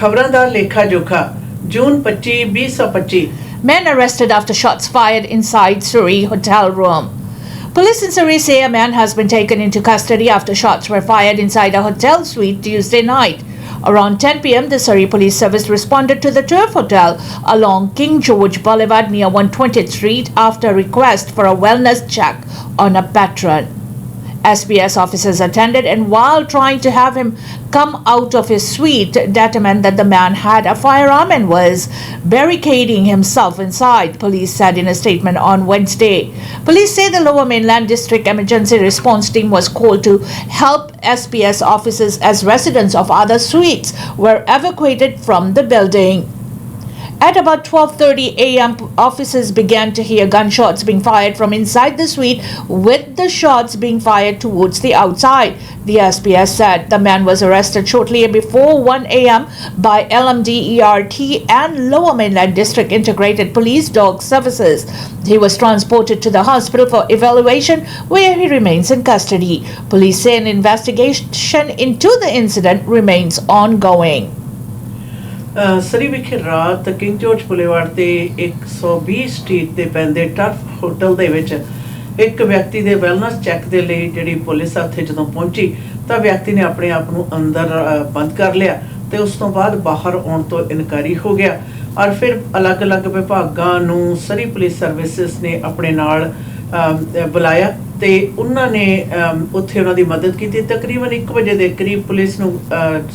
खबरां दा lekha jokha June 25 2025 Men arrested after shots fired inside Surrey hotel room. Police in Surrey say a man has been taken into custody after shots were fired inside a hotel suite Tuesday night. Around 10 p.m., the Surrey Police Service responded to the Turf Hotel along King George Boulevard near 120th Street after a request for a wellness check on a patron. SBS officers attended, and while trying to have him come out of his suite, determined that the man had a firearm and was barricading himself inside, police said in a statement on Wednesday. Police say the Lower Mainland District Emergency Response Team was called to help SBS officers as residents of other suites were evacuated from the building. At about 12:30 a.m., officers began to hear gunshots being fired from inside the suite, with the shots being fired towards the outside. The SBS said the man was arrested shortly before 1 a.m. by LMDERT and Lower Mainland District Integrated Police Dog Services. He was transported to the hospital for evaluation, where he remains in custody. Police say an investigation into the incident remains ongoing. ਸਰੀ ਵਿਖੇ ਰਾਤ king George boulevard ਤੇ 120 street ਤੇ ਪੈਂਦੇ turf hotel ਦੇ ਵਿੱਚ ਇੱਕ ਵਿਅਕਤੀ ਦੇ ਵੈਲਨੈਸ ਚੈੱਕ ਦੇ ਲਈ ਜਿਹੜੀ ਪੁਲਿਸ ਉੱਥੇ ਜਦੋਂ ਪਹੁੰਚੀ ਤਾਂ ਵਿਅਕਤੀ ਨੇ ਆਪਣੇ ਆਪ ਨੂੰ ਅੰਦਰ ਬੰਦ ਕਰ ਲਿਆ ਤੇ ਉਸ ਤੋਂ ਬਾਅਦ ਬਾਹਰ ਆਉਣ ਤੋਂ ਇਨਕਾਰੀ ਹੋ ਗਿਆ ਔਰ ਫਿਰ ਅਲੱਗ-ਅਲੱਗ ਵਿਭਾਗਾਂ ਨੂੰ ਸਰੀ ਪੁਲਿਸ ਸਰਵਿਸਿਜ਼ ਨੇ ਆਪਣੇ ਨਾਲ ਬੁਲਾਇਆ ਤੇ ਉਹਨਾਂ ਨੇ ਉੱਥੇ ਉਹਨਾਂ ਦੀ ਮਦਦ ਕੀਤੀ। ਤਕਰੀਬਨ 1 ਵਜੇ ਦੇ ਕਰੀਬ ਪੁਲਿਸ ਨੂੰ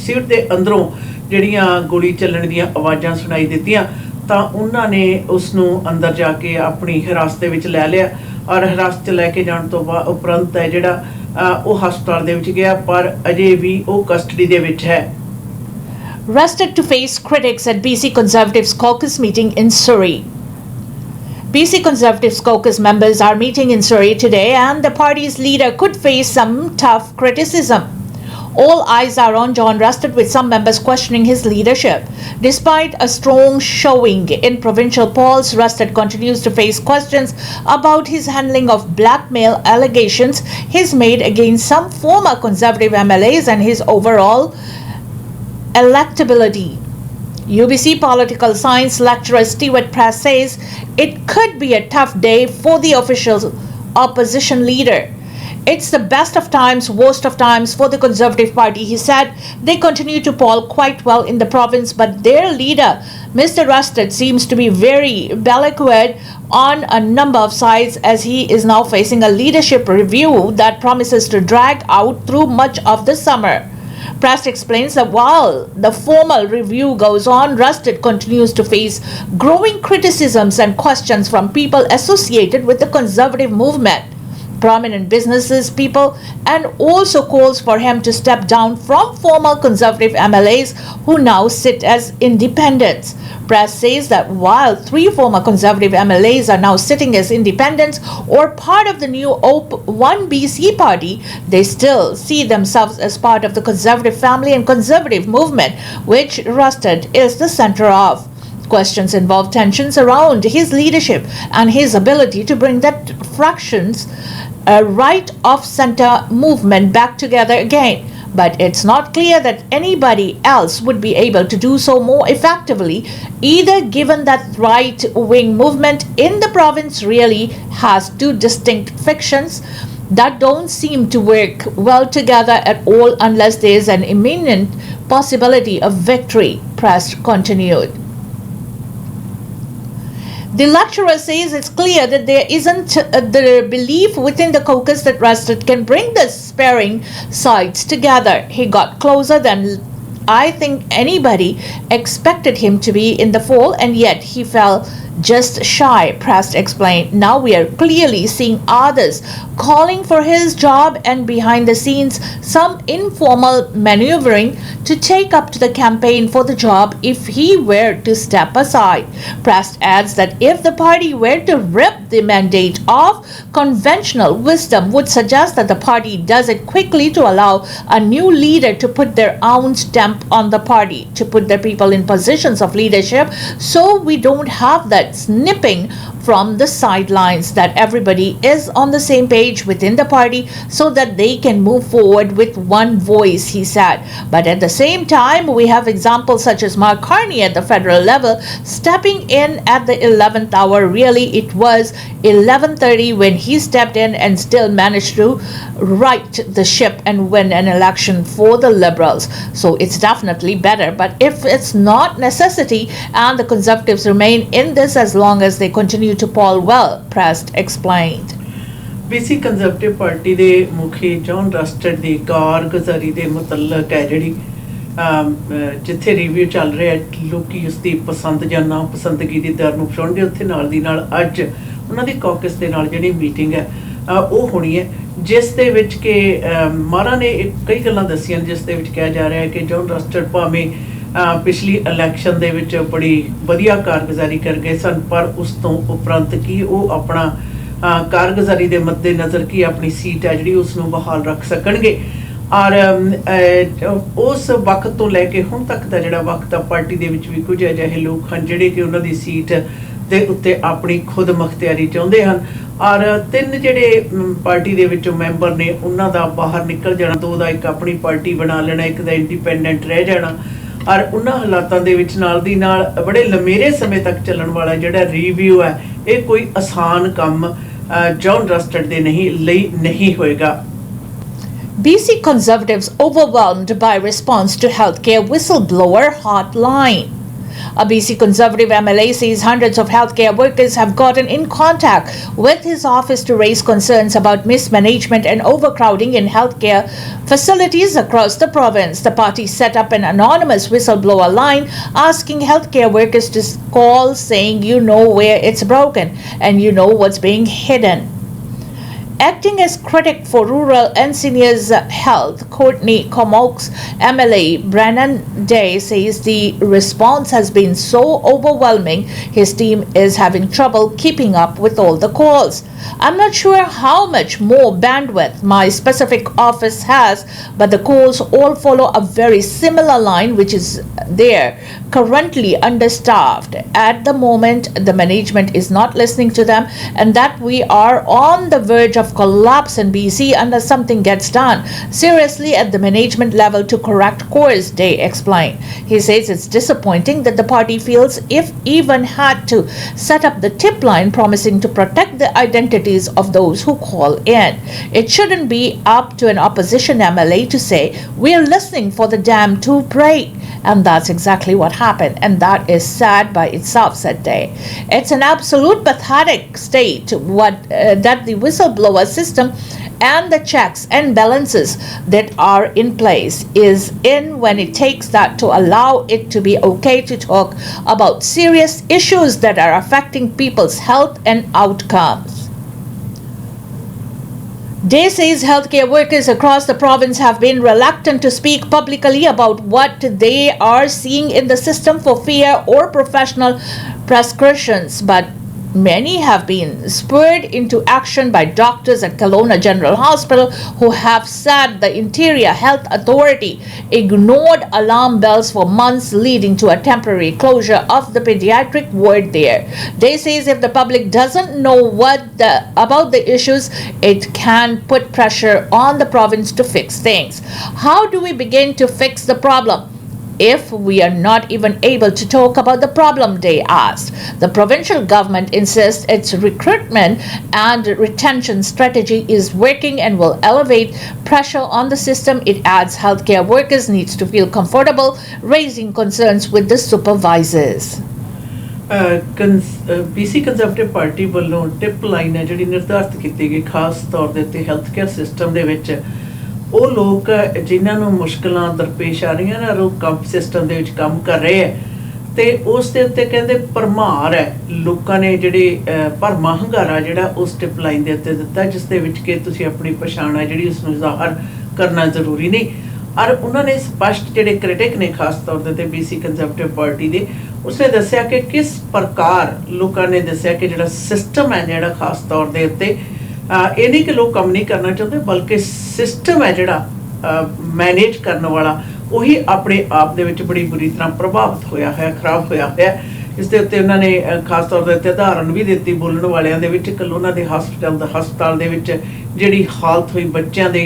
ਸੀਟ ਦੇ ਅੰਦਰੋਂ ਜਿਹੜੀਆਂ ਗੋਲੀ ਚੱਲਣ ਦੀਆਂ ਆਵਾਜ਼ਾਂ ਸੁਣਾਈ ਦਿੱਤੀਆਂ ਤਾਂ ਉਹਨਾਂ ਨੇ ਉਸ ਨੂੰ ਅੰਦਰ ਜਾ ਕੇ ਆਪਣੀ ਹਿਰਾਸਤ ਦੇ ਵਿੱਚ ਲੈ ਲਿਆ ਔਰ ਹਿਰਾਸਤ ਲੈ ਕੇ ਜਾਣ ਤੋਂ ਬਾਅਦ ਉਪਰੰਤ ਹੈ ਜਿਹੜਾ ਉਹ ਹਸਪਤਾਲ ਦੇ ਵਿੱਚ ਗਿਆ ਪਰ ਅਜੇ ਵੀ ਉਹ ਕਸਟਡੀ ਦੇ ਵਿੱਚ ਹੈ। Arrested to face critics at BC Conservatives caucus meeting in Surrey. BC Conservatives caucus members are meeting in Surrey today, and the party's leader could face some tough criticism. All eyes are on John Rusted, with some members questioning his leadership. Despite a strong showing in provincial polls, Rusted continues to face questions about his handling of blackmail allegations he's made against some former Conservative MLAs and his overall electability. UBC political science lecturer Stewart Press says it could be a tough day for the official opposition leader. It's the best of times, worst of times for the Conservative Party, he said. They continue to poll quite well in the province, but their leader, Mr. Rusted, seems to be very belligerent on a number of sides as he is now facing a leadership review that promises to drag out through much of the summer. Press explains that while the formal review goes on, Rusted continues to face growing criticisms and questions from people associated with the Conservative movement, prominent businesses people, and also calls for him to step down from former Conservative MLAs who now sit as independents. Press says that while 3 former Conservative MLAs are now sitting as independents or part of the new One BC party, they still see themselves as part of the Conservative family and Conservative movement, which Rusted is the center of. Questions involve tensions around his leadership and his ability to bring that fractions right of center movement back together again. But it's not clear that anybody else would be able to do so more effectively, either, given that right-wing movement in the province really has 2 distinct factions that don't seem to work well together at all unless there is an imminent possibility of victory, Press continued. The lecturer says it's clear that there isn't the belief within the caucus that Rusted can bring the sparring sides together. He got closer than I think anybody expected him to be in the fall, and yet he fell just shy, Prest explained. Now we are clearly seeing others calling for his job, and behind the scenes some informal maneuvering to take up to the campaign for the job if he were to step aside. Prest adds that if the party were to rip the mandate off, conventional wisdom would suggest that the party does it quickly to allow a new leader to put their own stamp on the party, to put their people in positions of leadership, so we don't have that snipping from the sidelines, that everybody is on the same page within the party so that they can move forward with one voice, he said. But at the same time, we have examples such as Mark Carney at the federal level stepping in at the 11th hour. Really, it was 11:30 when he stepped in and still managed to right the ship and win an election for the Liberals. So it's definitely better. But if it's not necessity and the Conservatives remain in this as long as they continue to poll well, Prest explained. BC conservative party ਦੇ ਮੁਖੀ John Rustad ਦੀ ਕਾਰਗੁਜ਼ਾਰੀ ਦੇ ਮੁਤਲਕ ਹੈ ਜਿਹੜੀ ਜਿੱਥੇ review ਚੱਲ ਰਿਹਾ ਲੋਕੀ ਉਸਦੀ ਪਸੰਦ ਜਾਂ ਨਾ ਪਸੰਦਗੀ ਦੀ ਦਰ ਨੂੰ ਪਛਾਣਦੇ ਉੱਥੇ ਨਾਲ ਦੀ ਨਾਲ ਅੱਜ ਉਹਨਾਂ ਦੀ ਕਾਕਸ ਦੇ ਨਾਲ ਜਿਹੜੀ ਮੀਟਿੰਗ ਹੈ ਉਹ ਹੋਣੀ ਹੈ ਜਿਸ ਦੇ ਵਿੱਚ ਕਿ ਮਾਰਾ ਨੇ ਕਈ ਗੱਲਾਂ ਦੱਸੀਆਂ ਜਿਸ ਦੇ ਵਿੱਚ ਕਿਹਾ ਜਾ ਰਿਹਾ ਹੈ ਕਿ ਜੌਨ ਰਸਟਡ ਭਾਵੇਂ ਪਿਛਲੀ ਇਲੈਕਸ਼ਨ ਦੇ ਵਿੱਚ ਬੜੀ ਵਧੀਆ ਕਾਰਗੁਜ਼ਾਰੀ ਕਰ ਗਏ ਸਨ ਪਰ ਉਸ ਤੋਂ ਉਪਰੰਤ ਕੀ ਉਹ ਆਪਣਾ ਕਾਰਗੁਜ਼ਾਰੀ ਦੇ ਮੱਦੇ ਨਜ਼ਰ ਕੀ ਆਪਣੀ ਸੀਟ ਹੈ ਜਿਹੜੀ ਉਸ ਨੂੰ ਬਹਾਲ ਰੱਖ ਸਕਣਗੇ ਔਰ ਉਸ ਵਕਤ ਤੋਂ ਲੈ ਕੇ ਹੁਣ ਤੱਕ ਦਾ ਜਿਹੜਾ ਵਕਤ ਆ ਪਾਰਟੀ ਦੇ ਵਿੱਚ ਵੀ ਕੁਝ ਅਜਿਹੇ ਲੋਕ ਹਨ ਜਿਹੜੇ ਕਿ ਉਹਨਾਂ ਦੀ ਸੀਟ ਦੇ ਉੱਤੇ ਆਪਣੀ ਖੁਦ ਮੁਖਤਿਆਰੀ ਚਾਹੁੰਦੇ ਹਨ ਔਰ ਤਿੰਨ ਜਿਹੜੇ ਪਾਰਟੀ ਦੇ ਵਿੱਚੋਂ ਮੈਂਬਰ ਨੇ ਉਹਨਾਂ ਦਾ ਬਾਹਰ ਨਿਕਲ ਜਾਣਾ ਦੋ ਦਾ ਇੱਕ ਆਪਣੀ ਪਾਰਟੀ ਬਣਾ ਲੈਣਾ ਇੱਕ ਦਾ ਇੰਡੀਪੈਂਡੈਂਟ ਰਹਿ ਜਾਣਾ ਔਰ ਉਹਨਾਂ ਹਾਲਾਤਾਂ ਦੇ ਵਿੱਚ ਨਾਲ ਦੀ ਨਾਲ ਬੜੇ ਲੰਮੇਰੇ ਸਮੇਂ ਤੱਕ ਚੱਲਣ ਵਾਲਾ ਜਿਹੜਾ ਰਿਵਿਊ ਹੈ ਇਹ ਕੋਈ ਆਸਾਨ ਕੰਮ ਜੌਨ ਰਸਟਡ ਦੇ ਨਹੀਂ ਹੋਏਗਾ. BC Conservatives overwhelmed by response to healthcare whistleblower hotline. A BC Conservative MLA says hundreds of healthcare workers have gotten in contact with his office to raise concerns about mismanagement and overcrowding in healthcare facilities across the province. The party set up an anonymous whistleblower line asking healthcare workers to call saying you know where it's broken and you know what's being hidden. Acting as critic for rural and seniors health, Courtney Comox MLA Brennan Day says the response has been so overwhelming his team is having trouble keeping up with all the calls. I'm not sure how much more bandwidth my specific office has, but the calls all follow a very similar line which is there, currently understaffed. At the moment, the management is not listening to them and that we are on the verge of collapse in BC unless something gets done seriously at the management level to correct course, Day explained. He says it's disappointing that the party feels if even had to set up the tip line promising to protect the identities of those who call in. It shouldn't be up to an opposition MLA to say we're listening for the dam to break. And that's exactly what happened, and that is sad by itself, said Day. It's an absolute pathetic state that the whistleblower system and the checks and balances that are in place is in when it takes that to allow it to be okay to talk about serious issues that are affecting people's health and outcomes. Day says healthcare workers across the province have been reluctant to speak publicly about what they are seeing in the system for fear or professional prescriptions, but many have been spurred into action by doctors at Kelowna General Hospital who have said the Interior Health Authority ignored alarm bells for months, leading to a temporary closure of the pediatric ward there. They says if the public doesn't know about the issues, it can put pressure on the province to fix things. How do we begin to fix the problem if we are not even able to talk about the problem, Day asked. The provincial government insists its recruitment and retention strategy is working and will elevate pressure on the system. It adds healthcare workers needs to feel comfortable raising concerns with the supervisors. BC conservative party ਵੱਲੋਂ tip line ਹੈ ਜਿਹੜੀ ਨਿਰਧਾਰਿਤ ਕੀਤੀ ਗਈ ਖਾਸ ਤੌਰ ਦੇ ਉੱਤੇ ਹੈਲਥਕੇਅਰ ਸਿਸਟਮ ਦੇ ਵਿੱਚ ਉਹ ਲੋਕ ਜਿਨ੍ਹਾਂ ਨੂੰ ਮੁਸ਼ਕਲਾਂ ਦਰਪੇਸ਼ ਆ ਰਹੀਆਂ ਨਾ ਉਹ ਕੰਮ ਸਿਸਟਮ ਦੇ ਵਿੱਚ ਕੰਮ ਕਰ ਰਹੇ ਹੈ ਤੇ ਉਸ ਦੇ ਉੱਤੇ ਕਹਿੰਦੇ ਭਰਮਾਰ ਹੈ ਲੋਕਾਂ ਨੇ ਜਿਹੜੇ ਭਰਮਾ ਹੰਗਾਰਾ ਜਿਹੜਾ ਉਸ ਟਿਪ ਲਾਈਨ ਦੇ ਉੱਤੇ ਦਿੱਤਾ ਜਿਸ ਦੇ ਵਿੱਚ ਕਿ ਤੁਸੀਂ ਆਪਣੀ ਪਛਾਣ ਹੈ ਜਿਹੜੀ ਉਸ ਨੂੰ ਜ਼ਾਹਰ ਕਰਨਾ ਜ਼ਰੂਰੀ ਨਹੀਂ ਔਰ ਉਹਨਾਂ ਨੇ ਸਪਸ਼ਟ ਜਿਹੜੇ ਕ੍ਰਿਟਿਕ ਨੇ ਖਾਸ ਤੌਰ ਦੇ ਉੱਤੇ BC ਕੰਜ਼ਰਵੇਟਿਵ ਪਾਰਟੀ ਦੇ ਉਸਨੇ ਦੱਸਿਆ ਕਿ ਕਿਸ ਪ੍ਰਕਾਰ ਲੋਕਾਂ ਨੇ ਦੱਸਿਆ ਕਿ ਜਿਹੜਾ ਸਿਸਟਮ ਹੈ ਜਿਹੜਾ ਖਾਸ ਤੌਰ ਦੇ ਉੱਤੇ ਇਹ ਨਹੀਂ ਕਿ ਲੋਕ ਕੰਮ ਨਹੀਂ ਕਰਨਾ ਚਾਹੁੰਦੇ ਬਲਕਿ ਸਿਸਟਮ ਹੈ ਜਿਹੜਾ ਮੈਨੇਜ ਕਰਨ ਵਾਲਾ ਉਹੀ ਆਪਣੇ ਆਪ ਦੇ ਵਿੱਚ ਬੜੀ ਬੁਰੀ ਤਰ੍ਹਾਂ ਪ੍ਰਭਾਵਿਤ ਹੋਇਆ ਹੋਇਆ ਖਰਾਬ ਹੋਇਆ ਹੋਇਆ ਇਸ ਦੇ ਉੱਤੇ ਉਹਨਾਂ ਨੇ ਖਾਸ ਤੌਰ ਦੇ ਉੱਤੇ ਉਦਾਹਰਨ ਵੀ ਦਿੱਤੀ ਬੋਲਣ ਵਾਲਿਆਂ ਦੇ ਵਿੱਚ। ਕੱਲ ਉਹਨਾਂ ਦੇ ਹਸਪਤਾਲ ਦੇ ਵਿੱਚ ਜਿਹੜੀ ਹਾਲਤ ਹੋਈ ਬੱਚਿਆਂ ਦੇ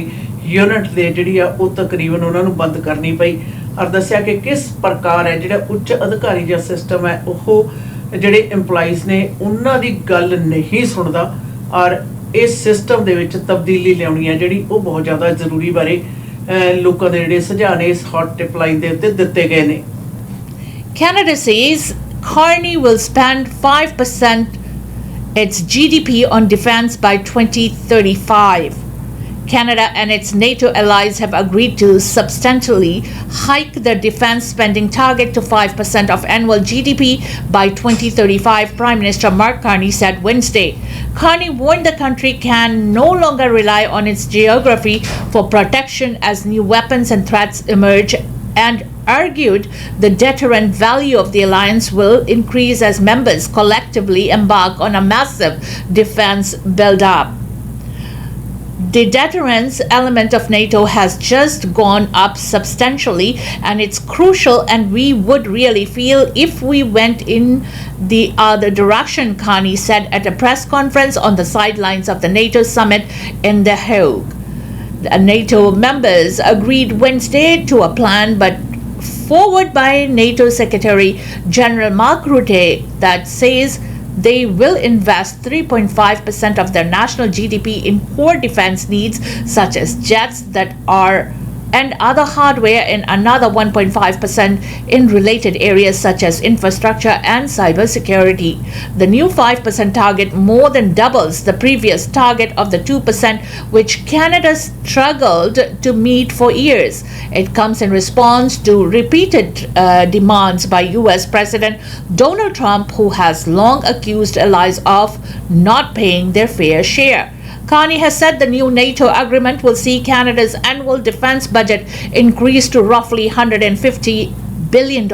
ਯੂਨਿਟ ਦੇ ਜਿਹੜੀ ਆ ਉਹ ਤਕਰੀਬਨ ਉਹਨਾਂ ਨੂੰ ਬੰਦ ਕਰਨੀ ਪਈ, ਔਰ ਦੱਸਿਆ ਕਿ ਕਿਸ ਪ੍ਰਕਾਰ ਹੈ ਜਿਹੜਾ ਉੱਚ ਅਧਿਕਾਰੀ ਜਾਂ ਸਿਸਟਮ ਹੈ ਉਹ ਜਿਹੜੇ EMPLOYEES ਨੇ ਉਹਨਾਂ ਦੀ ਗੱਲ ਨਹੀਂ ਸੁਣਦਾ, ਔਰ ਇਸ ਸਿਸਟਮ ਦੇ ਵਿੱਚ ਤਬਦੀਲੀ ਲਿਆਉਣੀ ਹੈ ਜਿਹੜੀ ਉਹ ਬਹੁਤ ਜ਼ਿਆਦਾ ਜ਼ਰੂਰੀ ਬਾਰੇ ਲੋਕਾਂ ਦੇ ਜਿਹੜੇ ਸੁਝਾਅ ਨੇ ਇਸ ਹੌਟ ਟਿਪ ਲਾਈਨ ਦੇ ਉੱਤੇ ਦਿੱਤੇ ਗਏ ਨੇ। Canada says Carney will spend 5% its GDP on defense by 2035. Canada and its NATO allies have agreed to substantially hike their defense spending target to 5% of annual GDP by 2035, Prime Minister Mark Carney said Wednesday. Carney warned the country can no longer rely on its geography for protection as new weapons and threats emerge, and argued the deterrent value of the alliance will increase as members collectively embark on a massive defense build-up. The deterrence element of NATO has just gone up substantially, and it's crucial, and we would really feel if we went in the other direction, Carney said at a press conference on the sidelines of the NATO summit in The Hague. The NATO members agreed Wednesday to a plan forward by NATO Secretary General Mark Rutte that says they will invest 3.5% of their national GDP in core defense needs such as jets that are and other hardware, and another 1.5% in related areas such as infrastructure and cybersecurity. The new 5% target more than doubles the previous target of the 2%, which Canada struggled to meet for years. It comes in response to repeated demands by US President Donald Trump, who has long accused allies of not paying their fair share. Carney has said the new NATO agreement will see Canada's annual defense budget increase to roughly $150 billion.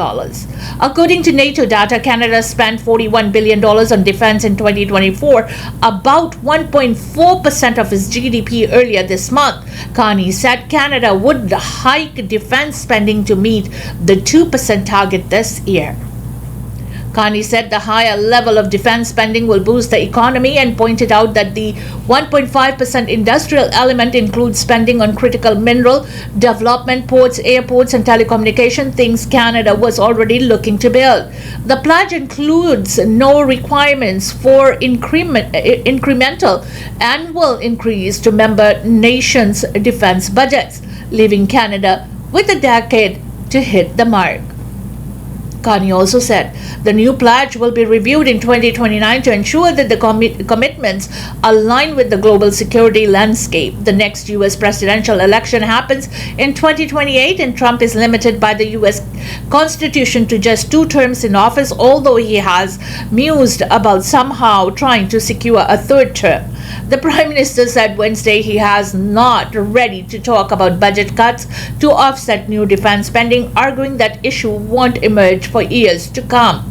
According to NATO data, Canada spent $41 billion on defense in 2024, about 1.4% of its GDP earlier this month. Carney said Canada would hike defense spending to meet the 2% target this year. Carney said the higher level of defense spending will boost the economy and pointed out that the 1.5% industrial element includes spending on critical mineral development, ports, airports, and telecommunication, things Canada was already looking to build. The pledge includes no requirements for incremental annual increase to member nations' defense budgets, leaving Canada with a decade to hit the mark. Carney also said the new pledge will be reviewed in 2029 to ensure that the commitments align with the global security landscape. The next US presidential election happens in 2028, and Trump is limited by the US Constitution to just 2 terms in office, although he has mused about somehow trying to secure a 3rd term. The Prime Minister said Wednesday he is not ready to talk about budget cuts to offset new defense spending, arguing that issue won't emerge for years to come.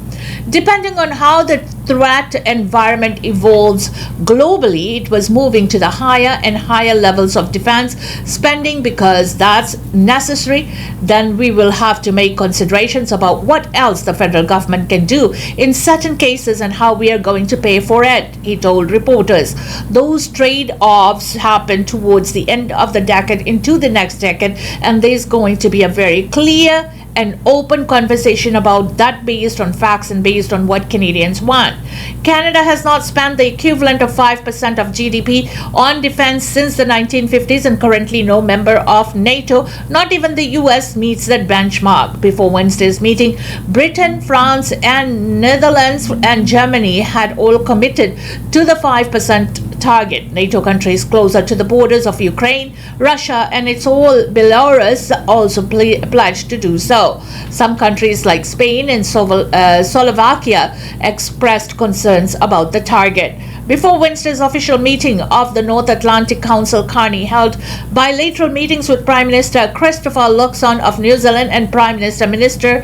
Depending on how the threat environment evolves globally, it was moving to the higher and higher levels of defense spending because that's necessary. Then we will have to make considerations about what else the federal government can do in certain cases and how we are going to pay for it, he told reporters. Those trade-offs happen towards the end of the decade into the next decade, and there's going to be a very clear and open conversation about that based on facts and based on what Canadians want. Canada has not spent the equivalent of 5% of GDP on defense since the 1950s, and currently no member of NATO, not even the US, meets that benchmark. Before Wednesday's meeting, Britain, France, and Netherlands and Germany had all committed to the 5% target. NATO countries closer to the borders of Ukraine, Russia, and its all Belarus also pledged to do so. Some countries like Spain and Slovakia expressed concerns about the target. Before Wednesday's official meeting of the North Atlantic Council, Carney held bilateral meetings with Prime Minister Christopher Luxon of New Zealand and Prime Minister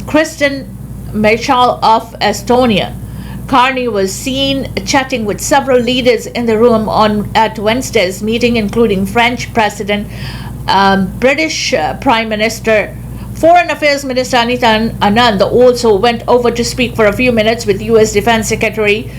Kristen Michael of Estonia. Carney was seen chatting with several leaders in the room at Wednesday's meeting, including French President, British Prime Minister, Foreign Affairs Minister Anita Anand also went over to speak for a few minutes with US Defense Secretary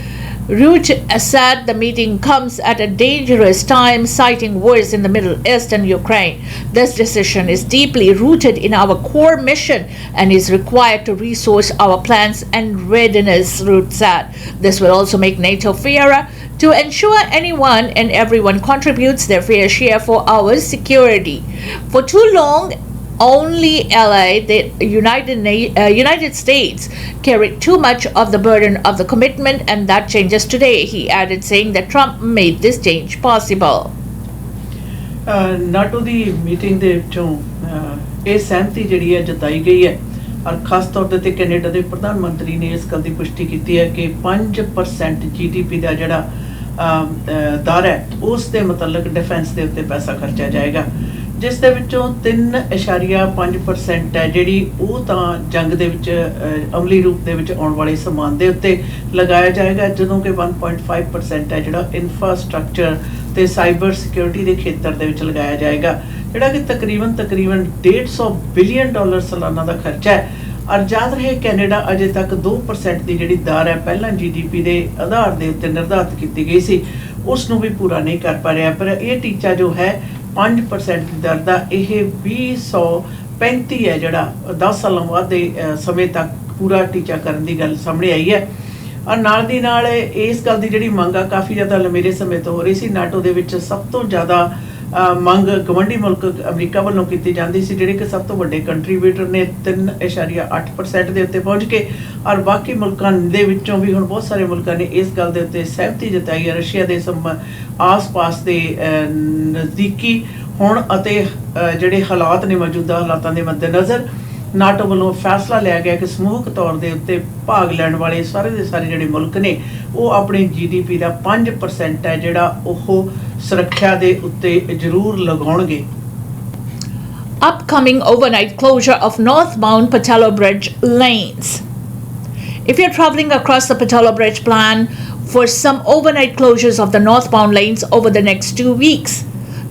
Ruth said the meeting comes at a dangerous time, citing wars in the Middle East and Ukraine. This decision is deeply rooted in our core mission and is required to resource our plans and readiness, Ruth said. This will also make NATO fairer to ensure anyone and everyone contributes their fair share for our security. For too long, only LA, the United States, carried too much of the burden of the commitment, and that changes today, he added, saying that Trump made this change possible. NATO the meeting ਦੇ ਵਿੱਚੋਂ ਇਹ ਸਹਿਮਤੀ ਜਿਹੜੀ ਹੈ ਜਤਾਈ ਗਈ ਹੈ ਔਰ ਖਾਸ ਤੌਰ ਤੇ ਕੈਨੇਡਾ ਦੇ ਪ੍ਰਧਾਨ ਮੰਤਰੀ ਨੇ ਇਸ ਗੱਲ ਦੀ ਪੁਸ਼ਟੀ ਕੀਤੀ ਹੈ ਕਿ 5% GDP ਦਾ ਜਿਹੜਾ ਦਰ ਹੈ ਉਸ ਦੇ ਮੁਤਲਕ ਡਿਫੈਂਸ ਦੇ ਉੱਤੇ ਪੈਸਾ ਖਰਚਿਆ ਜਾਏਗਾ, ਜਿਸ ਦੇ ਵਿੱਚੋਂ 3.5% ਹੈ ਜਿਹੜੀ ਉਹ ਤਾਂ ਜੰਗ ਦੇ ਵਿੱਚ ਅਮਲੀ ਰੂਪ ਦੇ ਵਿੱਚ ਆਉਣ ਵਾਲੇ ਸਮਾਨ ਦੇ ਉੱਤੇ ਲਗਾਇਆ ਜਾਏਗਾ, ਜਦੋਂ ਕਿ 1.5% ਹੈ ਜਿਹੜਾ ਇਨਫਰਾਸਟ੍ਰਕਚਰ ਤੇ ਸਾਈਬਰ ਸਿਕਿਉਰਿਟੀ ਦੇ ਖੇਤਰ ਦੇ ਵਿੱਚ ਲਗਾਇਆ ਜਾਏਗਾ, ਜਿਹੜਾ ਕਿ ਤਕਰੀਬਨ $150 ਬਿਲੀਅਨ ਸਾਲਾਨਾ ਦਾ ਖਰਚਾ ਹੈ। ਔਰ ਯਾਦ ਰਹੇ ਕੈਨੇਡਾ ਅਜੇ ਤੱਕ 2% ਦੀ ਜਿਹੜੀ ਦਰ ਹੈ ਪਹਿਲਾਂ GDP ਦੇ ਆਧਾਰ ਦੇ ਉੱਤੇ ਨਿਰਧਾਰਿਤ ਕੀਤੀ ਗਈ ਸੀ, ਉਸ ਨੂੰ ਵੀ ਪੂਰਾ ਨਹੀਂ ਕਰ ਪਾ ਰਿਹਾ। ਪਰ ਇਹ ਟੀਚਾ ਜੋ ਹੈ 5% ਦੀ ਦਰ ਦਾ, ਇਹ 2035 ਹੈ ਜਿਹੜਾ 10 ਸਾਲਾਂ ਬਾਅਦ ਦੇ ਸਮੇਂ ਤੱਕ ਪੂਰਾ ਟੀਚਾ ਕਰਨ ਦੀ ਗੱਲ ਸਾਹਮਣੇ ਆਈ ਹੈ। ਔਰ ਨਾਲ ਦੀ ਨਾਲ ਇਸ ਗੱਲ ਦੀ ਜਿਹੜੀ ਮੰਗ ਆ ਕਾਫੀ ਜ਼ਿਆਦਾ ਲੰਮੇਰੇ ਸਮੇਂ ਤੋਂ ਹੋ ਰਹੀ ਸੀ। ਨਾਟੋ ਦੇ ਵਿੱਚ ਸਭ ਤੋਂ ਜ਼ਿਆਦਾ ਮੰਗ ਗਵੰਡੀ ਮੁਲਕ ਅਮਰੀਕਾ ਵੱਲੋਂ ਕੀਤੀ ਜਾਂਦੀ ਸੀ, ਜਿਹੜੇ ਕਿ ਸਭ ਤੋਂ ਵੱਡੇ ਕੰਟਰੀਬਿਊਟਰ ਨੇ 3.8% ਦੇ ਉੱਤੇ ਪਹੁੰਚ ਕੇ। ਔਰ ਬਾਕੀ ਮੁਲਕਾਂ ਦੇ ਵਿੱਚੋਂ ਵੀ ਹੁਣ ਬਹੁਤ ਸਾਰੇ ਮੁਲਕਾਂ ਨੇ ਇਸ ਗੱਲ ਦੇ ਉੱਤੇ ਸਹਿਮਤੀ ਜਤਾਈ ਹੈ। ਰਸ਼ੀਆ ਦੇ ਆਸ-ਪਾਸ ਦੇ ਨਜ਼ਦੀਕੀ ਹੁਣ ਅਤੇ ਜਿਹੜੇ ਹਾਲਾਤ ਨੇ ਮੌਜੂਦਾ ਹਾਲਾਤਾਂ ਦੇ ਮੱਦੇਨਜ਼ਰ ਨਾਟੋ ਵੱਲੋਂ ਫੈਸਲਾ ਲਿਆ ਗਿਆ ਕਿ ਸਮੂਹਕ ਤੌਰ ਦੇ ਉੱਤੇ ਭਾਗ ਲੈਣ ਵਾਲੇ ਸਾਰੇ ਦੇ ਸਾਰੇ ਜਿਹੜੇ ਮੁਲਕ ਨੇ ਉਹ ਆਪਣੀ GDP ਦਾ 5% ਹੈ ਜਿਹੜਾ ਉਹ ਸੁਰੱਖਿਆ ਦੇ ਉੱਤੇ ਜ਼ਰੂਰ ਲਗਾਉਣਗੇ। Upcoming overnight closure of northbound Patello Bridge lanes. If you're traveling across the Patello Bridge, plan for some overnight closures of the northbound lanes over the next 2 weeks.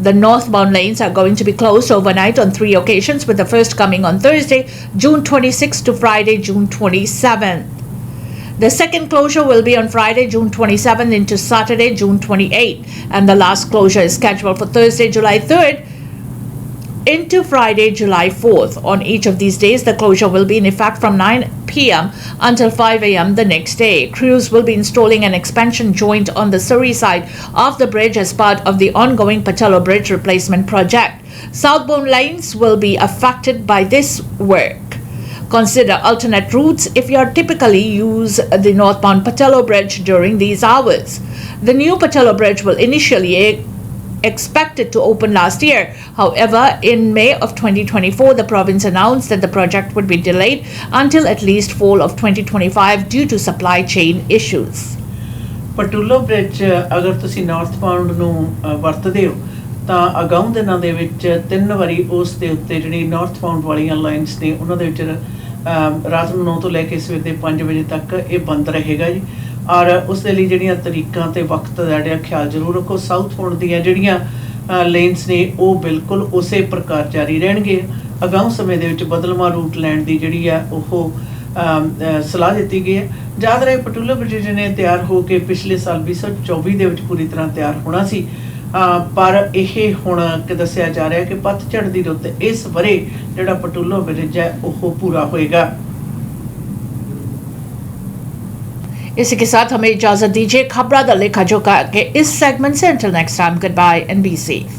The northbound lanes are going to be closed overnight on 3 occasions, with the first coming on Thursday, June 26th to Friday, June 27th. The second closure will be on Friday, June 27th into Saturday, June 28th. And the last closure is scheduled for Thursday, July 3rd into Friday, July 4th. On each of these days, the closure will be in effect from 9 p.m. until 5 a.m. the next day. Crews will be installing an expansion joint on the Surrey side of the bridge as part of the ongoing Patello Bridge replacement project. Southbound lanes will be affected by this work. Consider alternate routes if you typically use the northbound Patello Bridge during these hours. The new Patello Bridge will initially expected to open last year. However, in May of 2024, the province announced that the project would be delayed until at least fall of 2025 due to supply chain issues. Pattullo bridge ਅਗਰ ਤੁਸੀਂ ਨਾਰਥਬਾਊਂਡ ਨੂੰ ਵਰਤਦੇ ਹੋ ਤਾਂ ਅਗਾਊਂ ਦਿਨਾਂ ਦੇ ਵਿੱਚ 3 ਵਾਰੀ ਉਸ ਦੇ ਉੱਤੇ ਜਿਹੜੀ ਨਾਰਥਬਾਊਂਡ ਵਾਲੀਆਂ ਲਾਈਨਸ ਨੇ ਉਹਨਾਂ ਦੇ ਵਿੱਚ ਰਾਤ ਨੂੰ 9 ਤੋਂ ਲੈ ਕੇ ਸਵੇਰ ਦੇ 5 ਵਜੇ ਤੱਕ ਇਹ ਬੰਦ ਰਹੇਗਾ ਜੀ। ਔਰ ਉਸ ਦੇ ਲਈ ਜਿਹੜੀਆਂ ਤਰੀਕਾਂ ਤੇ ਵਕਤ ਦਾ ਜਿਹੜਾ ਖਿਆਲ ਜ਼ਰੂਰ ਰੱਖੋ। ਸਾਊਥਬਾਊਂਡ ਦੀਆਂ ਜਿਹੜੀਆਂ ਲੇਨਸ ਨੇ ਉਹ ਬਿਲਕੁਲ ਉਸੇ ਪ੍ਰਕਾਰ ਜਾਰੀ ਰਹਿਣਗੇ। ਅਗਾਊਂ ਸਮੇਂ ਦੇ ਵਿੱਚ ਬਦਲਵਾਂ ਰੂਟ ਲੈਣ ਦੀ ਜਿਹੜੀ ਆ ਉਹ ਸਲਾਹ ਦਿੱਤੀ ਗਈ ਹੈ। ਯਾਦ ਰਹੇ ਪਟੂਲੋ ਬ੍ਰਿਜ ਨੇ ਤਿਆਰ ਹੋ ਕੇ ਪਿਛਲੇ ਸਾਲ 2024 ਦੇ ਵਿੱਚ ਪੂਰੀ ਤਰ੍ਹਾਂ ਤਿਆਰ ਹੋਣਾ ਸੀ, ਪਰ ਇਹ ਹੁਣ ਦੱਸਿਆ ਜਾ ਰਿਹਾ ਕਿ ਪਤਝੜ ਦੀ ਰੁੱਤ ਇਸ ਵਰੇ ਜਿਹੜਾ ਪਟੂਲੋ ਬ੍ਰਿਜ ਹੈ ਉਹ ਪੂਰਾ ਹੋਏਗਾ। इसी के साथ हमें इजाजत दीजिए। खबरा द लेखा जोखा के इस सेगमेंट से। Until next time, goodbye and be safe.